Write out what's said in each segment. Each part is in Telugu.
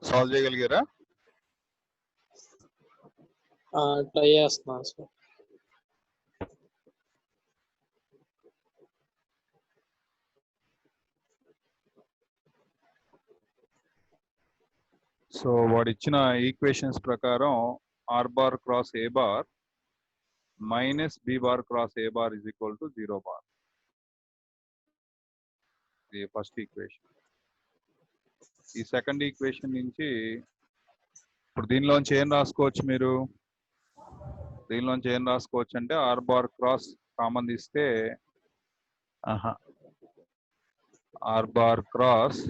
సాల్వ్ చేయగలిగారా? ట్రై చేస్తున్నాను సార్. సో వాడు ఇచ్చిన ఈక్వేషన్స్ ప్రకారం r bar cross A bar minus B bar cross A bar is equal to 0 bar. ఇది ఫస్ట్ ఈక్వేషన్. ఈ సెకండ్ ఈక్వేషన్ నుంచి ఇప్పుడు దీనిలోంచి ఏం రాసుకోవచ్చు మీరు? దీనిలోంచి ఏం రాసుకోవచ్చు అంటే ఆర్ బార్ క్రాస్ కామన్ తీస్తే R bar cross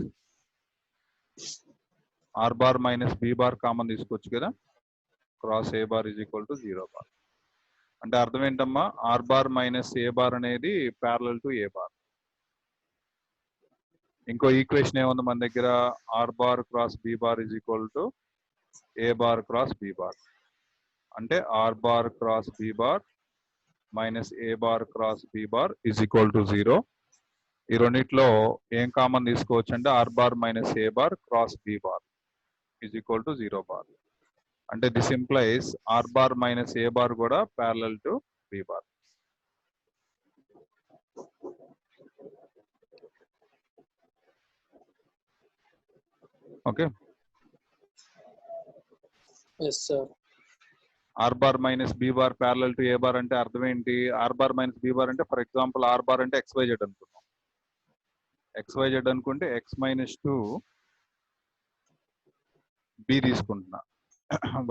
R bar minus B bar common తీసుకోవచ్చు కదా. Cross A bar is equal to 0 bar. అంటే అర్థం ఏంటమ్మా? ఆర్ బార్ మైనస్ ఏ బార్ అనేది ప్యారలల్ టు ఏ బార్. ఇంకో ఈక్వేషన్ ఏముంది మన దగ్గర? R bar cross B bar is equal to A bar cross B bar. అంటే R bar cross B bar minus A bar cross B bar is equal to 0. ఈ రెండిట్లో ఏం కామన్ తీసుకోవచ్చు అంటే R bar minus A bar cross B bar is equal to 0 bar. అంటే this implies R bar minus A bar కూడా parallel to B bar. Okay. Yes sir. R bar minus B bar parallel to A bar అంటే అర్థం ఏంటి? R bar minus B bar అంటే ఫర్ ఎగ్జాంపుల్ ఆర్ బార్ అంటే XYZ అనుకున్నాం. XYZ అనుకుంటే x మైనస్ 2 బి తీసుకుంటున్నా.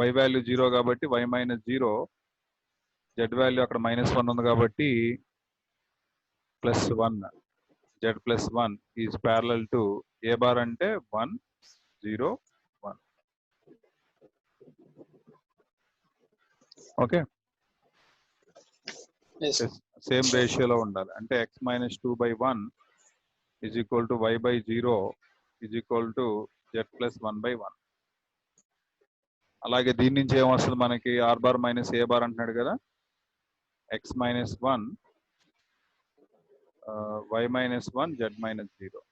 y వాల్యూ 0 కాబట్టి y మైనస్ 0, z వాల్యూ అక్కడ -1 ఉంది కాబట్టి +1, z +1 is parallel to A bar అంటే 1 0 1. ఓకే. సేమ్ రేషియోలో ఉండాలి. అంటే x minus 2/1 is equal to y/0 is equal to z +1/1. అలాగే దీని నుంచి ఏమొస్తుంది మనకి? ఆర్ బార్ మైనస్ ఏ బార్ అంటున్నాడు కదా. x minus 1 y minus 1 z minus 0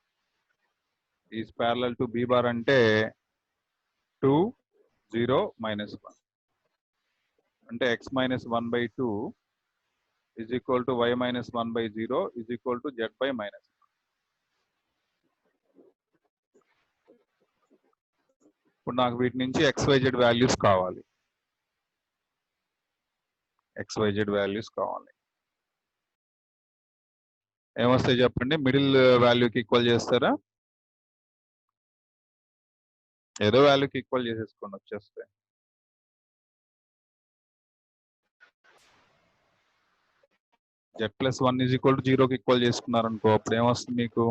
is parallel to B bar అంటే 2 0 -1. అంటే x minus 1/2 is equal to y minus 1/0 is equal to z/-1. ఇప్పుడు నాకు వీటి నుంచి XYZ వాల్యూస్ కావాలి. XYZ వాల్యూస్ కావాలి. ఏమొస్తాయి చెప్పండి? మిడిల్ వాల్యూకి ఈక్వల్ చేస్తారా? ఏదో వాల్యూకి ఈక్వల్ చేసేసుకోండి, వచ్చేస్తాయి. z +1 ఈజ్ ఈక్వల్ టు 0కి ఈక్వల్ చేసుకున్నారనుకో, అప్పుడు ఏమొస్తుంది మీకు?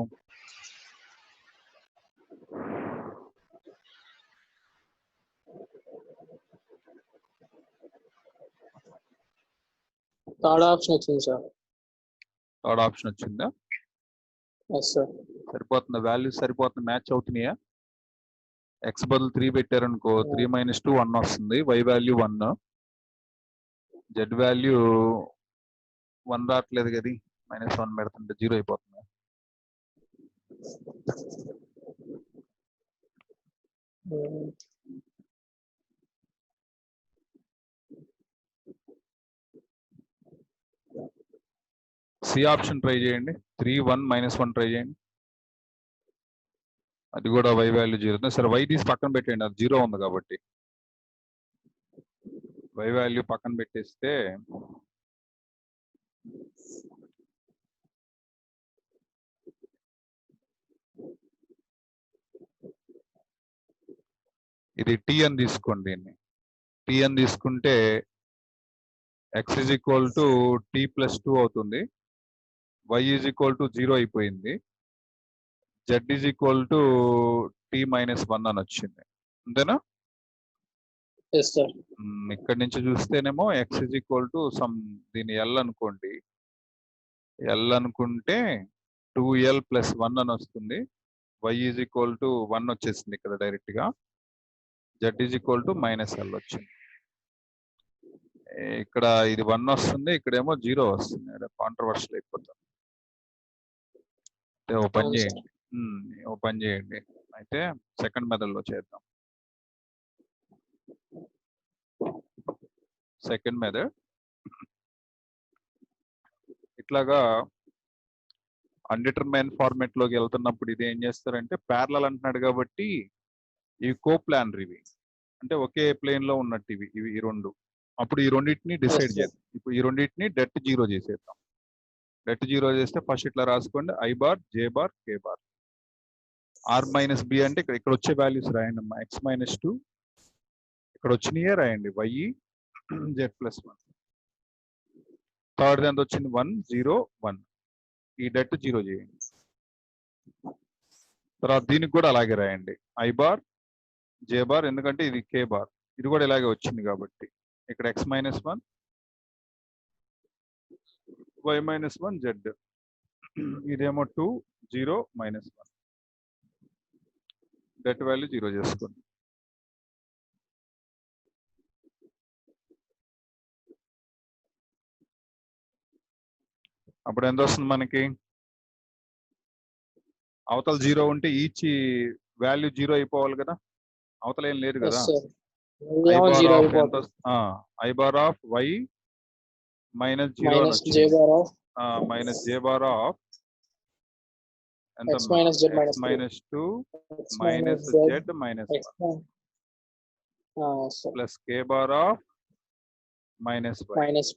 థర్డ్ ఆప్షన్ వచ్చింది సార్. థర్డ్ ఆప్షన్ వచ్చిందా? Yes sir. సరిపోతుందా? వాల్యూస్ సరిపోతుంది, మ్యాచ్ అవుతున్నాయా? x బదులు 3 పెట్టారనుకో, 3 - 2 1 వస్తుంది. y వాల్యూ 1, z వాల్యూ 1 రావట్లేదు కదా. -1 పెడుతుంటే 0 అయిపోతుంది. సి ఆప్షన్ ట్రై చేయండి. 3 1 -1 ట్రై చేయండి. అది కూడా y వాల్యూ 0. సరే y తీసి పక్కన పెట్టండి, అది 0 ఉంది కాబట్టి. y వాల్యూ పక్కన పెట్టేస్తే ఇది t అని తీసుకోండి. దీన్ని t అని తీసుకుంటే x is equal to t + 2 అవుతుంది. y ఈజ్ ఈక్వల్ టు 0 అయిపోయింది. z is equal to t - 1 అని వచ్చింది. అంతేనా? ఇక్కడ నుంచి చూస్తేనేమో x is equal to some, దీని l అనుకోండి. l అనుకుంటే 2l + 1 అని వస్తుంది. y ఈజ్ ఈక్వల్ టు 1 వచ్చేసింది ఇక్కడ డైరెక్ట్ గా. z is equal to -l వచ్చింది. ఇక్కడ ఇది 1 వస్తుంది, ఇక్కడేమో 0 వస్తుంది. కాంట్రవర్షియల్ అయిపోతుంది. ఓపెన్ చేయండి. అయితే సెకండ్ మెథడ్ లో చేద్దాం. సెకండ్ మెథడ్ ఇట్లాగా అన్డిటర్మైన్ ఫార్మెట్ లోకి వెళ్తున్నప్పుడు ఇది ఏం చేస్తారంటే ప్యారలల్ అంటున్నాడు కాబట్టి ఇవి కోప్లానర్ ఇవి, అంటే ఒకే ప్లేన్ లో ఉన్నట్టు ఇవి ఈ రెండు. అప్పుడు ఈ రెండింటిని డిసైడ్ sir. చేద్దాం. ఇప్పుడు ఈ రెండింటిని డెట్ జీరో చేసేద్దాం. డెట్ జీరో చేస్తే ఫస్ట్ ఇట్లా రాసుకోండి, i bar j bar k bar. R minus b అంటే ఇక్కడ వచ్చే వాల్యూస్ రాయండి అమ్మా. ఎక్స్ మైనస్ 2 ఇక్కడ వచ్చినాయే రాయండి, వై జెడ్ ప్లస్ 1. థర్డ్ ఎంత వచ్చింది 1 0 1. ఈ డెట్ జీరో చేయండి. తర్వాత దీనికి కూడా అలాగే రాయండి, ఐ బార్ జే బార్, ఎందుకంటే ఇది కే బార్, ఇది కూడా ఇలాగే వచ్చింది కాబట్టి ఇక్కడ x minus 1 y minus 1 z. ఇదేమో 2 0 మైనస్ 1. డెట్ వాల్యూ జీరో చేసుకోండి. అప్పుడు ఎంత వస్తుంది మనకి? అవతల జీరో ఉంటే ఈచ్ వాల్యూ జీరో అయిపోవాలి కదా, అవతల ఏం లేదు Yes, కదా. sir. ఐ ఏమో బార్ జీరో ఆఫ్ ఎంత? అయిపోతుంది. I bar of Y minus zero అని మైనస్ జే వచ్చింది, bar of minus J bar of ఎంత? X minus Z X minus minus 2 X minus minus Z Z minus X 1 sir plus K bar of minus Y minus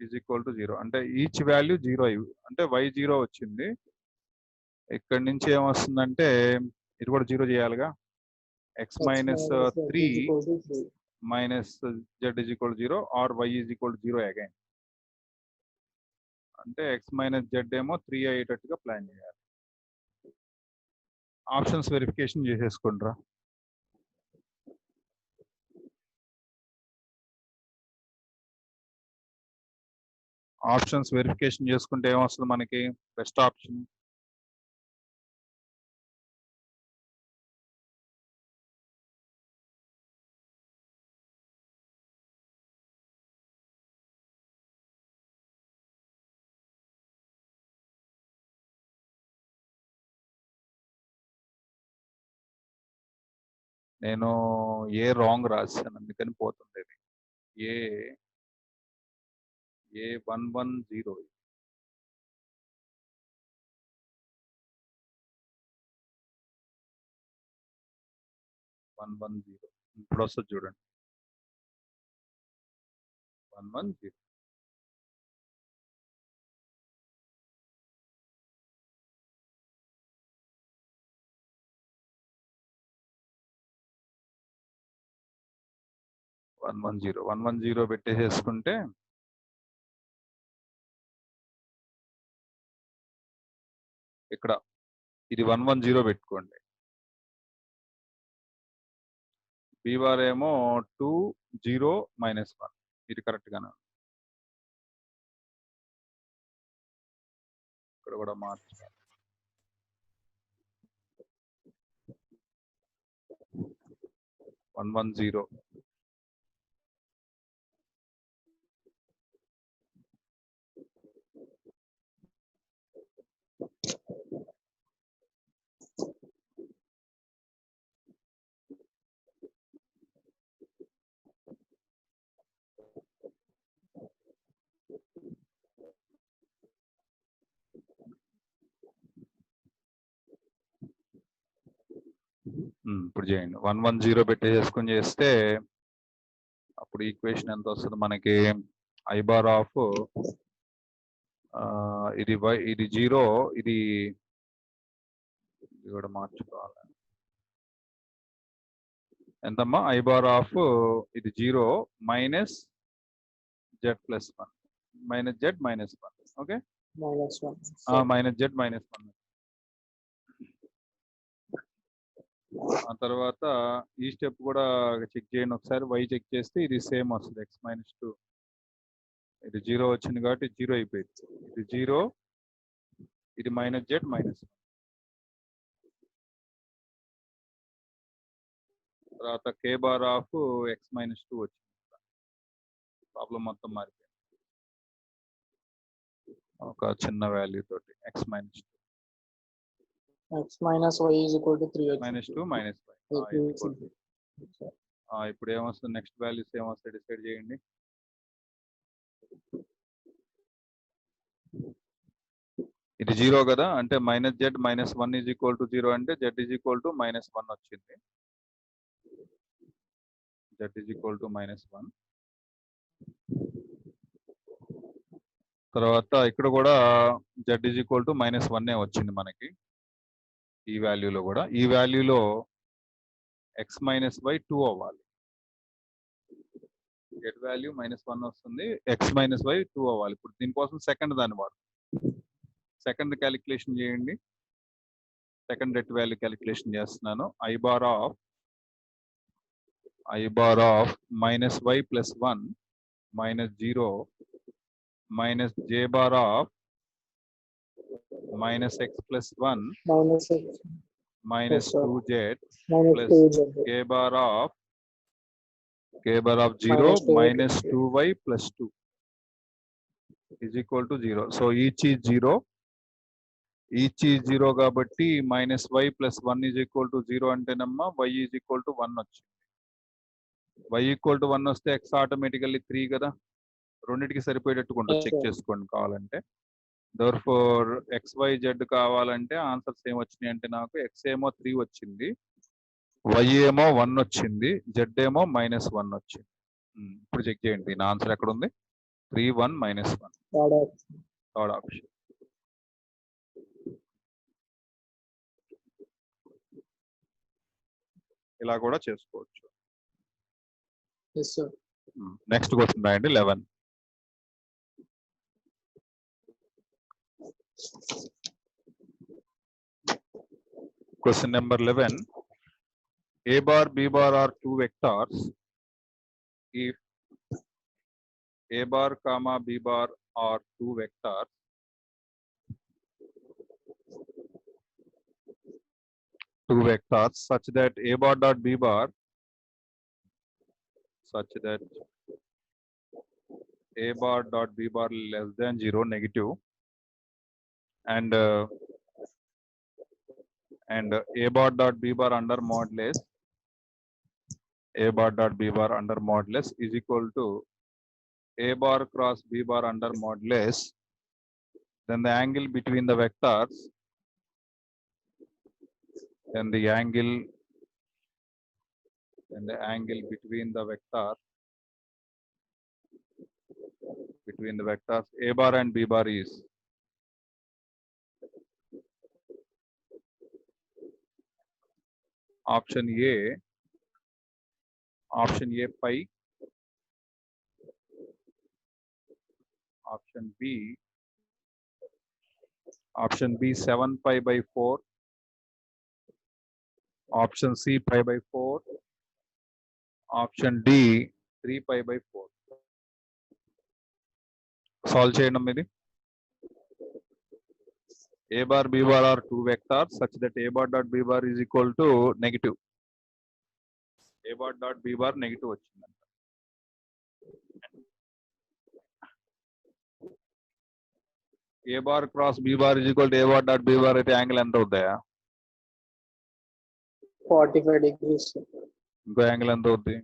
is equal to zero. అంటే ఈచ్ వాల్యూ జీరో అంటే వై జీరో వచ్చింది. ఇక్కడ నుంచి ఏమొస్తుందంటే ఇది కూడా జీరో చేయాలిగా. X minus 3 minus Z is equal zero or Y is equal zero again. అంటే ఎక్స్ మైనస్ జెడ్ ఏమో 3 అయ్యేటట్టుగా ప్లాన్ చేయాలి. ఆప్షన్స్ వెరిఫికేషన్ చేసేసుకుంటారా. ఆప్షన్స్ వెరిఫికేషన్ చేసుకుంటే ఏమొస్తుంది మనకి? బెస్ట్ ఆప్షన్ నేను ఏ రాంగ్ రాశాను అందుకని పోతుంది ఇది. ఏ 110 110 ఇప్పుడు వస్తుంది చూడండి, 110. వన్ వన్ జీరో పెట్టేసేసుకుంటే ఇక్కడ ఇది 110 పెట్టుకోండి. బి బార్ ఏమో 2 0 మైనస్ 1. ఇది కరెక్ట్ గానే ఉంది. ఇక్కడ కూడా మార్చాలి. 110 ఇప్పుడు చేయండి. 110 పెట్టేసుకొని చేస్తే అప్పుడు ఈక్వేషన్ ఎంత వస్తుంది మనకి? ఐ బార్ ఆఫ్ ఇది వై, ఇది జీరో, ఇది కూడా మార్చుకోవాలి. ఎంతమ్మా? ఐ బార్ ఆఫ్ ఇది zero minus Z plus 1 minus Z minus 1. Okay, minus 1 minus Z minus 1. ఆ తర్వాత ఈ స్టెప్ కూడా చెక్ చేయండి ఒకసారి. వై చెక్ చేస్తే ఇది సేమ్ వస్తుంది, ఎక్స్ మైనస్ 2. ఇది జీరో వచ్చింది కాబట్టి జీరో అయిపోయింది. ఇది జీరో, ఇది మైనస్ జెడ్ మైనస్ 1. తర్వాత కే బార్ ఆఫ్ ఎక్స్ మైనస్ 2 వచ్చింది. ప్రాబ్లం మొత్తం మారిపోయింది ఒక చిన్న వాల్యూ తోటి, X minus 2. x minus y is equal to 3x. -2 -5 ఇప్పుడు ఏమొస్తుంది నెక్స్ట్ వాల్యూస్ ఏమొస్తాయి డిసైడ్ చేయండి. ఇది 0 కదా, అంటే -z -1 ఈజ్ ఈక్వల్ టు 0 అంటే z ఈజ్ ఈక్వల్ టు -1 వచ్చింది. z is equal to -1. తర్వాత ఇక్కడ కూడా z ఈజ్ ఈక్వల్ టు -1 వచ్చింది మనకి ఈ వాల్యూలో కూడా. ఈ వాల్యూలో x మైనస్ y 2 అవ్వాలి. z వాల్యూ -1 వస్తుంది, x మైనస్ y 2 అవ్వాలి. ఇప్పుడు దీనికోసం సెకండ్ దాన్ని వాడు సెకండ్ క్యాలిక్యులేషన్ చేయండి. సెకండ్ రెట్ వాల్యూ క్యాలిక్యులేషన్ చేస్తున్నాను. i bar of -y plus 1 minus 0 minus j bar of minus x plus 1 minus x minus Yes, sir. 2z minus plus 2z. k bar of 0 Minus 2y minus 2y plus 2 is equal to 0. So each is 0. Each is 0 కాబట్టి minus y plus 1 is equal to 0 అంటేనమ్మా y is equal to 1 వచ్చింది. y equal to 1 వస్తే x ఆటోమేటికల్లీ 3 కదా. రెండింటికి సరిపోయేటట్టుకుంటా Yes, చెక్ sir. చేసుకోండి కావాలంటే. therefore xyz కావాలంటే ఆన్సర్స్ ఏం వచ్చినాయి అంటే నాకు x ఏమో 3 వచ్చింది, y ఏమో 1 వచ్చింది, z ఏమో -1 వచ్చింది. ఇప్పుడు చెక్ చేయండి నా ఆన్సర్ ఎక్కడ ఉంది. 3 1 -1 Third option. Third option. ఇలా కూడా చేసుకోవచ్చు. Yes, sir. నెక్స్ట్ క్వశ్చన్ రాయండి 11. Question number 11. A bar, B bar are two vectors. If A bar comma B bar are two vectors, such that A bar dot B bar, A bar dot B bar less than 0 negative, and A bar dot B bar under modulus, A bar dot B bar under modulus is equal to A bar cross B bar under modulus, then the angle between the vectors, then the angle between the vectors A bar and B bar is option A pi, option B 7 pi by 4, option C pi by 4, option D 3 pi by 4. Solve చేయడం ఇది. A bar B bar are two vectors such that A bar dot B bar is equal to negative. A bar dot B bar negative వచ్చిందంట. A bar cross B bar is equal to A bar dot B bar అయితే యాంగిల్ ఎంత అవుతాయా? 45 degrees. sir. ఇంకో యాంగిల్ ఎంత అవుద్ది?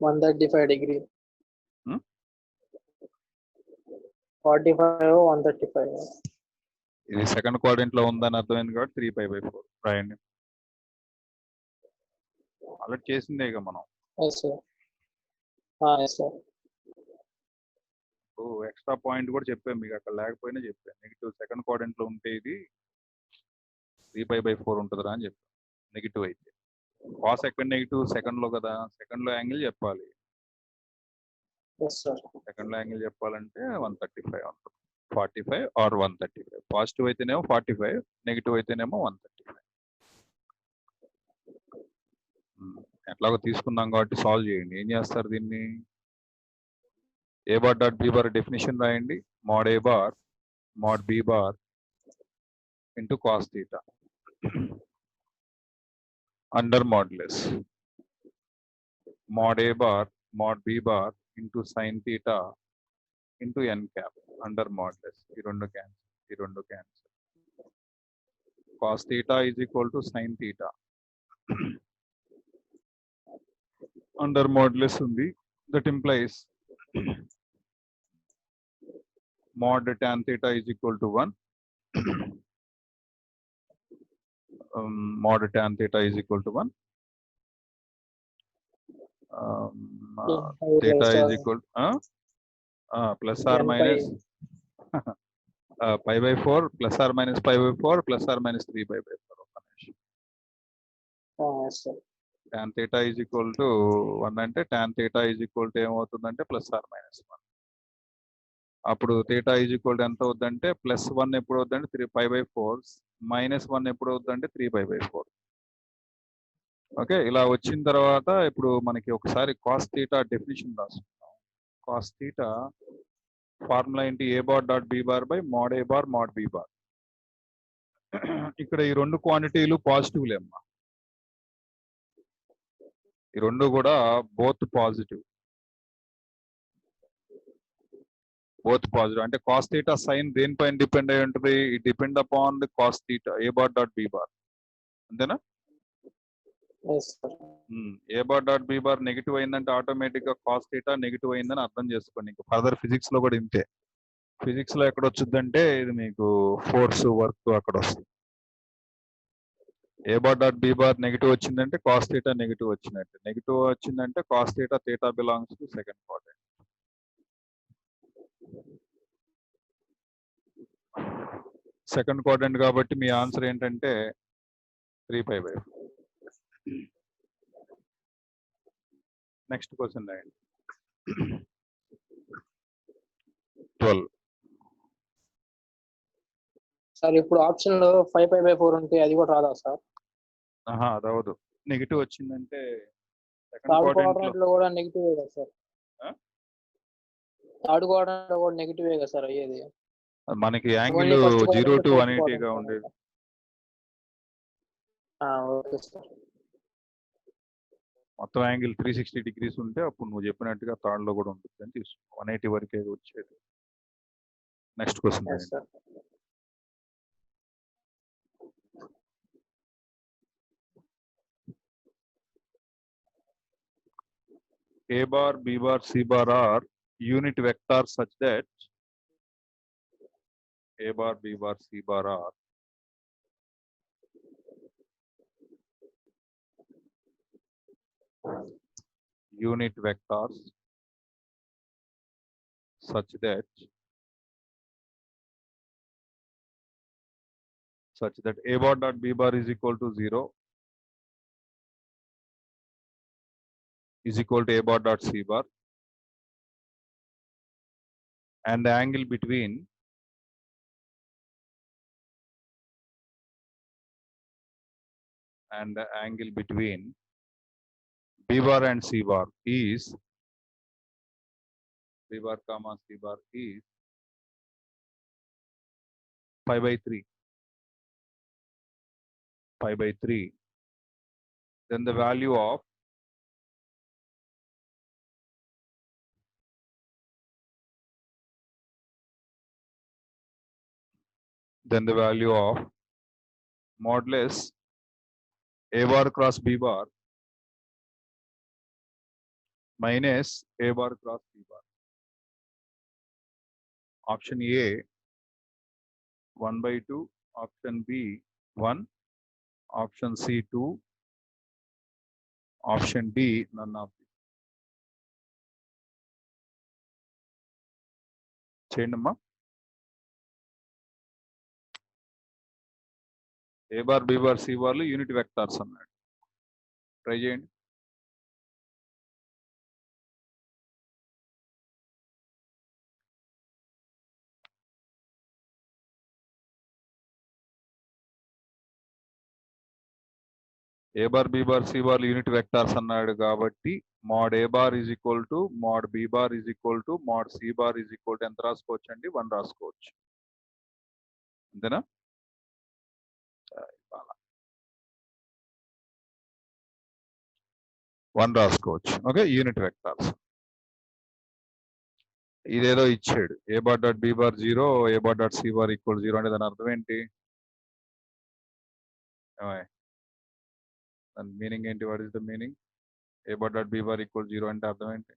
135 degrees. Hmm? 45 135. ఇది సెకండ్ క్వాడ్రంట్ లో ఉందని అర్థమైంది కాబట్టి 3 pi by 4 రాయండి. అలర్ట్ చేసిందే ఇక మనం. Yes, sir. Yes, sir. Extra point కూడా చెప్పాను మీకు, అక్కడ లేకపోయినా చెప్పాను. నెగిటివ్ సెకండ్ క్వాడ్రంట్ లో ఉంటే ఇది 3 pi by 4 ఉంటుందిరా అని చెప్పాను. నెగిటివ్ అయితే కాస్ ఎక్కడ నెగిటివ్ సెకండ్ లో కదా, సెకండ్ లో యాంగిల్ చెప్పాలి. Yes, sir. Second low angle చెప్పాలంటే 135 ఉంటుంది. 45 ఆర్ 135. పాజిటివ్ అయితేనేమో 45, నెగిటివ్ అయితేనేమో 135. ఎట్లాగో తీసుకున్నాం కాబట్టి సాల్వ్ చేయండి. ఏం చేస్తారు దీన్ని? A bar dot B bar definition రాయండి. mod A bar mod B bar into cos theta under modulus, mod A bar mod B bar into sin theta into n cap under modulus. ఈ రెండు cancel. cos theta is equal to sin theta. Under modulus undi, that implies mod tan theta is equal to 1. Mod tan theta is equal to 1. Theta is equal plus or minus pi by 4 plus or minus pi by 4 plus or minus 3 pi by 4. Yes, sir. Tan theta is equal to 1 అంటే tan theta is equal to ఏమవుతుందంటే ప్లస్ ఆర్ మైనస్ 1. అప్పుడు theta is equal to ఎంత అవుతుందంటే ప్లస్ 1 ఎప్పుడు అవుతుందంటే 3 pi by 4 మైనస్ 1 ఎప్పుడు అవుతుందంటే 3 pi by 4. ఓకే, ఇలా వచ్చిన తర్వాత ఇప్పుడు మనకి ఒకసారి cos theta డెఫినిషన్ రాసుకుందాం. cos theta ఫార్ములా ఏంటి? a bar dot b bar by mod a bar mod b bar. ఇక్కడ ఈ రెండు క్వాంటిటీలు పాజిటివ్లే అమ్మా. ఈ రెండు కూడా బోత్ పాజిటివ్ అంటే cos theta సైన్ దేనిపైన డిపెండ్ అయి ఉంటుంది? It depend upon the cos theta a bar dot b bar. అంతేనా? A bar dot B bar negative అయిందంటే ఆటోమేటిక్ గా cos theta నెగిటివ్ అయిందని అర్థం చేసుకోండి. ఇంకా ఫర్దర్ ఫిజిక్స్ లో కూడా ఇంతే. ఫిజిక్స్ లో ఎక్కడ వచ్చిందంటే ఇది మీకు ఫోర్స్ వర్క్ అక్కడ వస్తుంది. A bar dot B bar negative వచ్చిందంటే cos theta నెగిటివ్ వచ్చినట్టు. నెగిటివ్ వచ్చిందంటే cos theta theta belongs to second quadrant. Second quadrant కాబట్టి మీ ఆన్సర్ ఏంటంటే 3 pi by 4. నెక్స్ట్ క్వశ్చన్ రాయండి. 12. సార్ ఇప్పుడు ఆప్షన్ లో 5 pi by 4 ఉంటే అది కూడా రాదా సార్? అదవదు. నెగిటివ్ వచ్చిందంటే థర్డ్ క్వాడ్రంట్ లో కూడా నెగిటివ్ కదా సార్? థర్డ్ క్వాడ్రంట్ లో కూడా నెగిటివ్ కదా సార్ అయ్యేది? మనకి యాంగిల్ 0 to 180 గా ఉండేది. Okay sir. మొత్తం యాంగిల్ 360 degrees ఉంటే అప్పుడు నువ్వు చెప్పినట్టుగా థర్డ్ లో కూడా ఉంటుంది అని తీసుకో. 180 వరకే వచ్చేది. Next question. A bar, B bar, C bar are unit vectors such that A bar, B bar, C bar are unit vectors such that A bar dot B bar is equal to 0 is equal to A bar dot C bar, and the angle between B bar and C bar is B bar comma C bar is pi by 3. Then the value of modulus A bar cross B bar minus A bar cross B bar. Option A 1/2, option B 1, option C 2, option D none of these. చేయండమ్మా. A bar, B bar, C barలు యూనిట్ వెక్టార్స్ అన్నాడు. ట్రై చేయండి. A bar, B bar, C barలు యూనిట్ వెక్టార్స్ అన్నాడు కాబట్టి mod A bar is equal to mod B bar is equal to mod C bar is equal to ఎంత రాసుకోవచ్చు అండి? 1 రాసుకోవచ్చు. అంతేనా? 1 రాసుకోవచ్చు. Okay, unit vectors. ఇదేదో ఇచ్చాడు A bar dot B bar 0, A bar dot C bar equal 0 అంటే దాని అర్థం ఏంటి? దాని మీనింగ్ ఏంటి? What is the meaning? A bar dot B bar equal 0 అంటే అర్థం ఏంటి?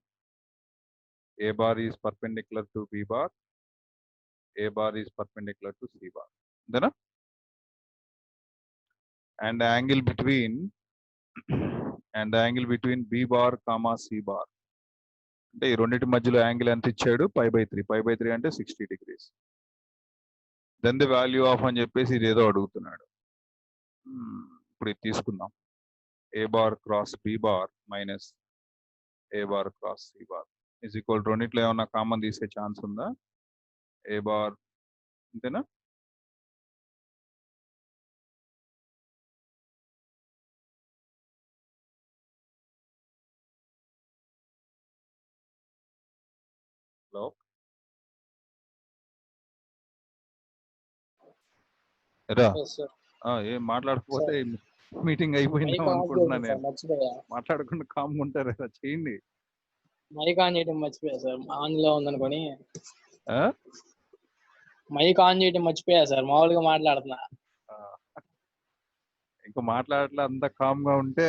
A bar is perpendicular to B bar, A bar is perpendicular to C bar, అంతేనా? And angle between B bar comma C bar అంటే ఈ రెండింటి మధ్యలో యాంగిల్ ఎంత ఇచ్చాడు? π/3. π/3 అంటే 60 degrees. Then the value of అని చెప్పేసి ఇది ఏదో అడుగుతున్నాడు. ఇప్పుడు ఇది తీసుకుందాం. A bar cross B bar minus A bar cross C bar is equal రెండిట్లో ఏమన్నా కామన్ తీసే ఛాన్స్ ఉందా? ఏ బార్ అంతేనా? హలో, ఎరా Yes, sir. ఏం మాట్లాడకపోతే మీటింగ్ అయిపోయిందాం మైక్ ఆఫ్ అనుకుంటున్నా చేయండి సార్, నేను. మర్చిపోయా. మాట్లాడకుండా కామ్గా ఉంటారు కదా, చేయండి. మైక్ ఆన్ చేయడం మర్చిపోయా సార్, ఆన్ లో ఉందనుకొని. ఆ? మైక్ ఆన్ చేయడం మర్చిపోయా సార్, మామూలుగా మాట్లాడుతున్నా. ఇంకా మాట్లాడట్లే, అంతా కామ్గా ఉంటే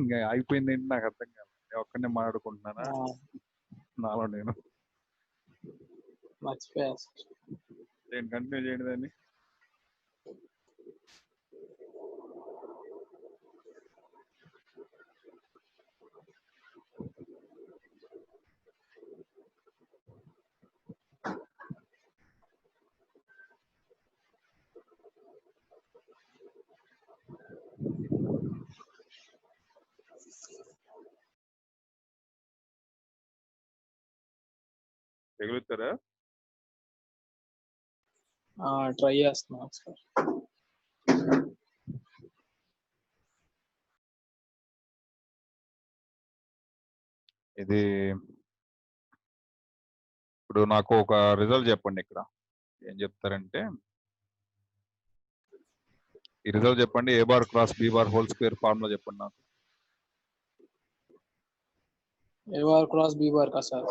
ఇంకా అయిపోయింది ఏంటి నాకు అర్థం కాదు. నేను ఒక్కనే మాట్లాడుకుంటున్నానా నాలో నేను? మర్చిపోయా సార్. నేను కంటిన్యూ చేయండి దాన్ని. తగులుతారా? ట్రై చేస్తున్నా సార్. ఇది ఇప్పుడు నాకు ఒక రిజల్ట్ చెప్పండి. ఇక్కడ ఏం చెప్తారంటే, ఈ రిజల్ట్ చెప్పండి. A bar cross B bar whole square formula చెప్పండి నాకు. A bar cross B bar కా sir?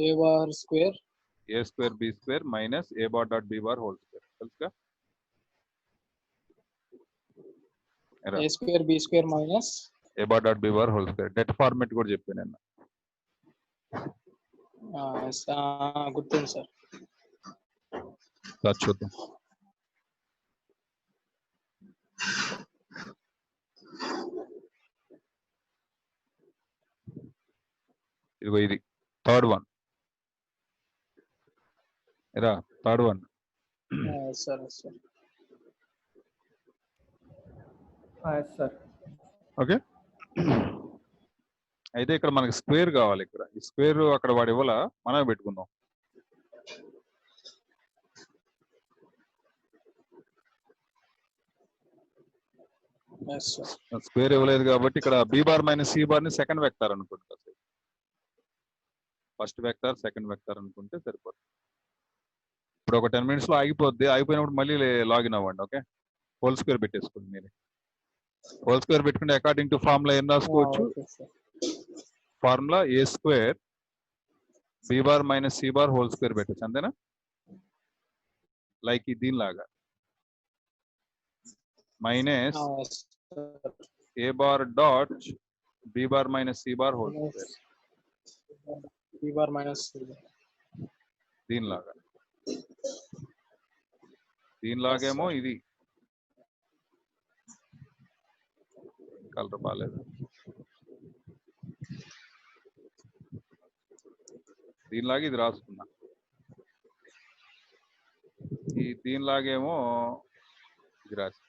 A bar square A square B square minus A bar dot B bar whole square. తెలుసుగా? A square B square minus A bar dot B bar whole square. That format కూడా చెప్పాను నేను. గుర్తుంది సార్. చూద్దాం. ఇదిగో ఇది థర్డ్ వన్. ఎరా థర్డ్ వన్. ఓకే, అయితే ఇక్కడ మనకి స్క్వేర్ కావాలి. ఇక్కడ ఈ స్క్వేర్ అక్కడ వాడి ఇవ్వాల, మనమే పెట్టుకుందాం. స్క్వేర్ ఇవ్వలేదు కాబట్టి ఇక్కడ b bar minus C bar ని సెకండ్ వెక్టార్ అనుకుంటా. ఫస్ట్ వెక్టార్ సెకండ్ వెక్టార్ అనుకుంటే సరిపోతుంది. ఇప్పుడు ఒక 10 minutes లో ఆగిపోద్ది. ఆగిపోయినప్పుడు మళ్ళీ లాగిన్ అవ్వండి. ఓకే, హోల్ స్క్వేర్ పెట్టేసుకోండి. మీరు హోల్ స్క్వేర్ పెట్టుకుంటే అకార్డింగ్ టు ఫార్ములా ఏం రాసుకోవచ్చు? Formula A square B bar minus C bar whole square పెట్టచ్చు, అంతేనా? లైక్ దీనిలాగా మైనస్ ఏ bar dot B bar minus C bar whole square. దీనిలాగా దీనిలాగేమో ఇది కలర్ బాగాలేదు. దీనిలాగా ఇది రాసుకున్నా. ఈ దీనిలాగేమో ఇది రాసి.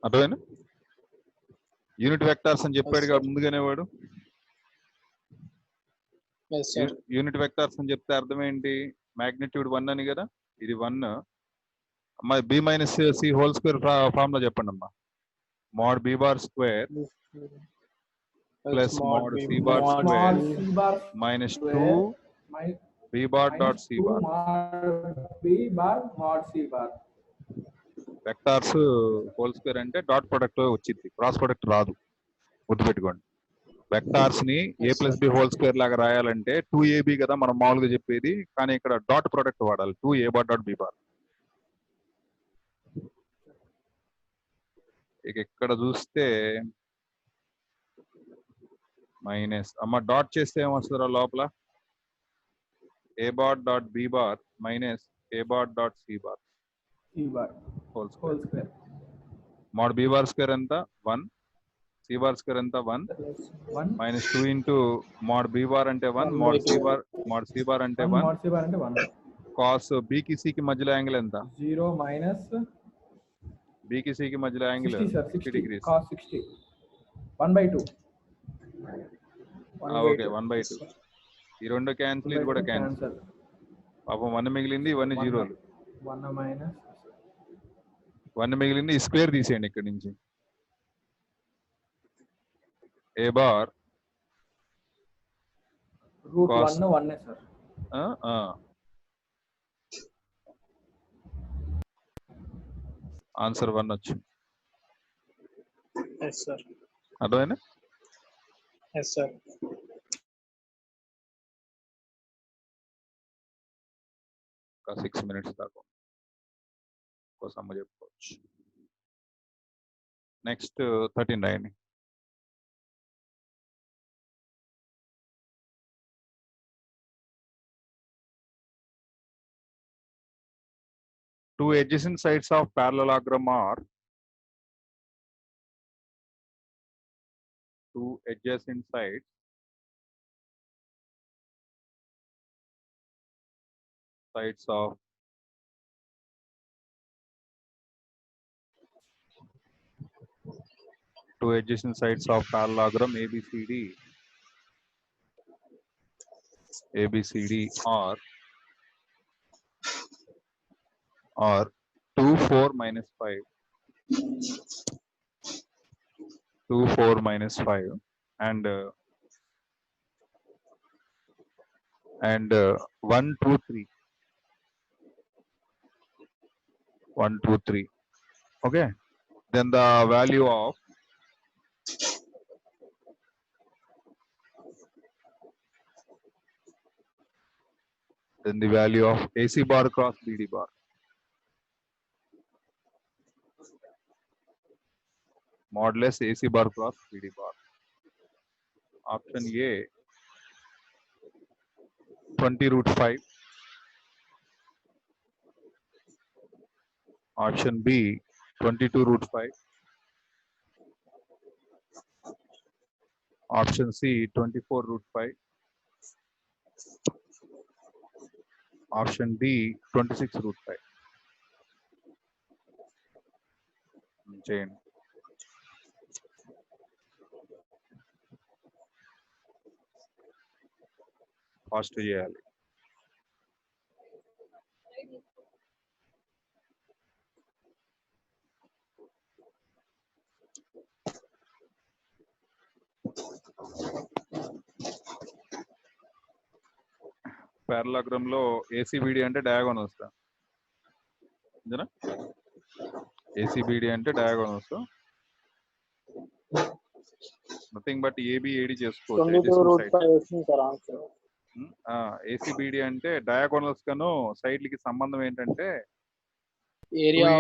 అర్థమైనా? యూనిట్ వెక్టార్స్ అని చెప్పాడు కాబట్టి ముందుగానే వాడు యూనిట్ వెక్టార్స్ అని చెప్తే అర్థం ఏంటి? మాగ్నిట్యూడ్ 1 అని కదా, ఇది 1. అమ్మా b minus c whole square formula చెప్పండి అమ్మా. Mod b bar square plus mod c bar square minus 2 b bar dot c bar. Vectors whole square అంటే డాట్ ప్రొడక్ట్ వచ్చింది, క్రాస్ ప్రొడక్ట్ రాదు, గుర్తుపెట్టుకోండి. వెక్టార్స్ ని a plus b whole square లాగా రాయాలంటే 2ab కదా మనం మామూలుగా చెప్పేది, కానీ ఇక్కడ డాట్ ప్రొడక్ట్ వాడాలి 2a bar dot b bar. ఇక ఇక్కడ చూస్తే మైనస్ అమ్మ డాట్ చేస్తే ఏమొస్తుందిరా లోపల, a bar dot b bar minus a bar dot c bar whole square. Mode b bar square ఎంత 1, c బార్ స్క్వేర్ ఎంత 1 minus 2 into mode b bar అంటే 1 మోడ్ c బార్ అంటే 1 కాస్ b కి c కి మధ్యలో యాంగిల్ ఎంత 0 మైనస్ b కి c కి మధ్యలో యాంగిల్ 60 డిగ్రీస్. cos 60 1/2. ఓకే 1/2. ఈ రెండు క్యాన్సిల్, ఇది కూడా క్యాన్సిల్. పాపం 1 మిగిలింది, ఇవన్నీ జీరోలు. 1 మైనస్ 1 మిగిలింది, ఈ స్క్వేర్ తీసేయండి ఇక్కడ నుంచి. a bar root 1 1 sir. Answer 1 వచ్చింది. Yes sir. అర్థమైనా? Yes sir. ఒక 6 minutes దాకా కోసం చెప్పుకోవచ్చు. Next 39. Two adjacent sides of parallelogram are two adjacent sides of two adjacent sides of parallelogram ABCD are 2 4 minus 5 2 4 minus 5 and 1 2 3 1 2 3. Okay, then the value of AC bar cross BD bar. Modulus AC bar cross BD bar. Option A 20√5. Option B 22√5. Option C 24√5. Option D 26√5. చేయండి. ఫాస్ట్ చేయాలి. పారలాగ్రామ్ లో ఏసీబీడీ అంటే డయాగోనల్స్. ఏసీబీడీ అంటే diagonals, nothing but AB AD చేసుకోవచ్చు. ఏసీబీడీ అంటే డయాగోనల్స్ కను సైడ్లకి సంబంధం ఏంటంటే area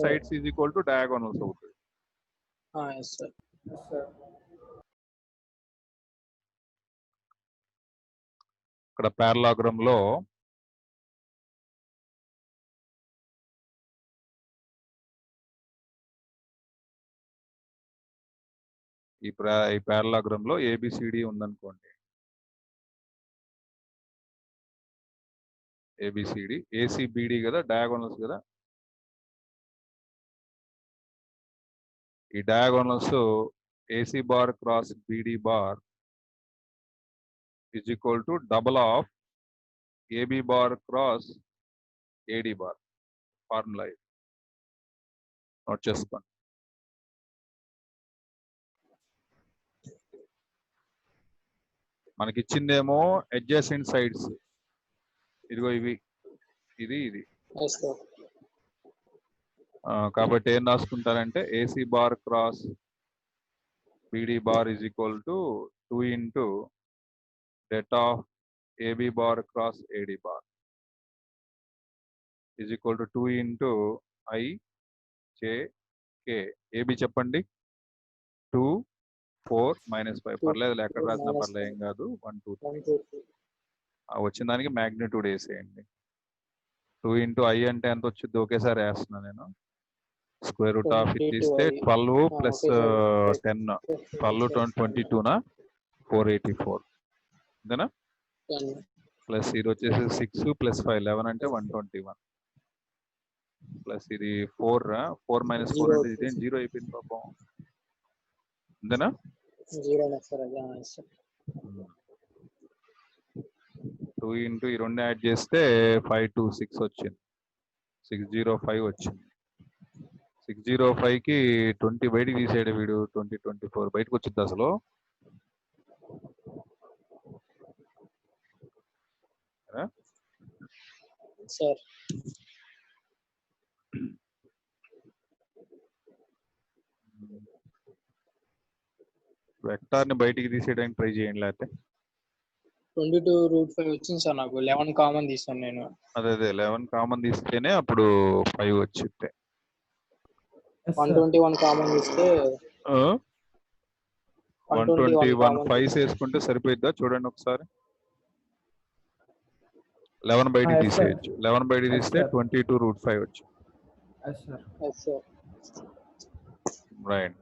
sides is equal to diagonals అవుతుంది. ఇక్కడ పారలాగ్రామ్ లో ఈ పారలాగ్రామ్ లో ఏబిసిడి ఉందనుకోండి. ఏబిసిడి ఏసీబీడి కదా, డయాగోనల్స్ కదా. ఈ diagonals AC bar cross BD bar is equal to double of AB bar cross AD bar. Formula note చేసుకోండి. మనకి ఇచ్చిందేమో అడ్జసెంట్ సైడ్స్, ఇదిగో ఇవి, ఇది కాబట్టి ఏం రాసుకుంటారంటే AC bar cross BD bar is equal to 2 into det of AB bar cross AD bar is equal to 2 into I J K. AB చెప్పండి 2 4 -5 పర్లేదు ఎక్కడ రాసినా పర్లేదు ఏం కాదు 1 2 3 వచ్చిన దానికి మ్యాగ్నిట్యూడ్ వేసేయండి 2 into I అంటే ఎంత వచ్చింది ఒకేసారి వేస్తున్నా నేను స్క్వేర్ రూట్ ఆఫ్ ఇది తీస్తే 12 ప్లస్ 10 12 22 నా 484 అంతేనా ప్లస్ ఇది వచ్చేసి 6 ప్లస్ 5 11 అంటే 121 ప్లస్ ఇది 4 4 - 4 అంటే ఇదేం 0 అయిపోయింది పాపం అంతేనా 2 into ఈ రెండు యాడ్ చేస్తే 526 వచ్చింది 605 వచ్చింది 605 కి 20 బయటికి తీసేయడం వీడు 2024 బయటకు వచ్చింది అసలు సార్ వెక్టార్ ని బయటికి తీసేయడానికి ట్రై చేయండి లేకపోతే 22√5 వచ్చింది సార్ నాకు 11 కామన్ తీసాను నేను అదే 11 కామన్ తీస్తేనే అప్పుడు 5 వచ్చింది 121 కామన్ తీస్తే 121 5 వేసుకుంటే సరిపోయిద్దా చూడండి ఒకసారి 11 బయటికి తీసేయచ్చు 11 బయటికి తీస్తే 22√5 వచ్చి రైట్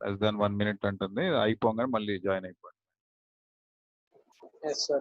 less than 1 minute అంటుంది అయిపోగానే మళ్ళీ జాయిన్ అయిపోండి yes sir